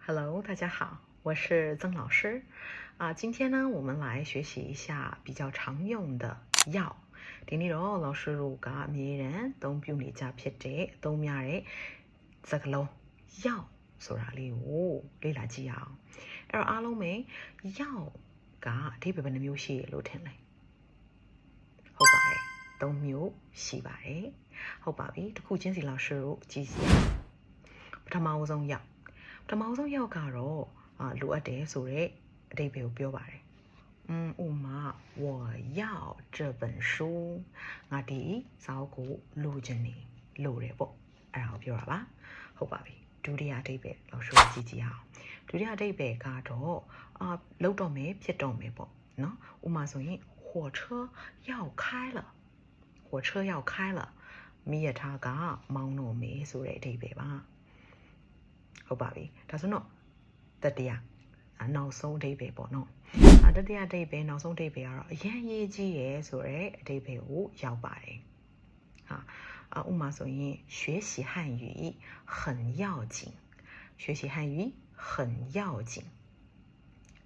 Hello， 大家好，我是曾老师。今天呢，我们来学习一下比较常用的要。ဒီနေ့တော့老师တို့ကအမြဲတမ်းသုံးပြုနေကြဖြစ်တဲ့သုံးများတဲ့စကားလုံး要ဆိုတာလေးကိုလေ့လာကြည့်အောင်။အဲ့တော့အားလုံးပဲ要ကအဓိပ္ပာယ်ဘယ်နှမျိုးရှိရလို့ထင်လဲ။ဟုတ်ပါတယ်။သုံးမျိုးရှိပါတယ်။ဟုတ်ပါပြီ။တစ်ခုချင်းစီ老师တို့ကြည့်စီ။ပထမဆုံး要ပထမဆုံးရောက်ကတော့လိုအပ်တယ်ဆိုတဲ့အဓိပ္ပာယ်ကိုပြောပါတယ်ဥမာ我要这本书ငါဒီစာအုပ်ကိုလိုချင်နေလိုတယ်ပေါ့အဲ့ဒါကိုပြောတာပါဟုတ်ပါပြီဒုတိယအဓိပ္ပာယ်လောက်ရှုကြည့်ကြည့်အောင်ဒုတိယအဓိပ္ပာယ်ကတော့လောက်တော့မယ်ဖြစ်တော့မယ်ပေါ့နော်ဥမာဆိုရင်火车要开了火车要开了မီးရထားကမောင်းတော့မယ်ဆိုတဲ့အဓိပ္ပာယ်ပါဟုတ်ပါပြီဒါဆိုတော့တတိယနောက်ဆုံးအဓိပ္ပာယ်ပေါ့နော်တတိယအဓိပ္ပာယ်နောက်ဆုံးအဓိပ္ပာယ်ကတော့အရင်ရေးကြီးရယ်ဆိုတဲ့အဓိပ္ပာယ်ကိုရောက်ပါတယ်ဥမာဆိုရင်学习汉语很要紧学习汉语很要紧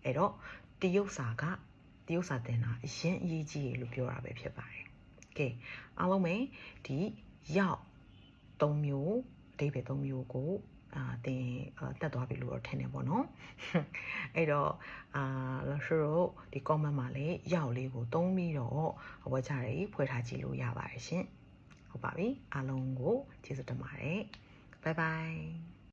အဲ့တော့တရုတ်စာတင်တာအရင်ရေးကြီးရယ်လို့ပြောတာပဲဖြစ်ပါတယ်ကဲအားလုံးပဲဒီရောက်၃မျိုးအဓိပ္ပာယ်၃မျိုးကိုတင်တက်သွားပြီလို့တော့ထင်တယ်ပေါ့နော်အဲ့တော့老师တို့ဒီ comment မှာလည်းရောက်လေးကိုသုံးပြီးတော့ဝေကြရဖွဲ့ထားကြည့်လို့ရပါတယ်ရှင်ဟုတ်ပါပြီအားလုံးကိုကျေးဇူးတင်ပါတယ် bye bye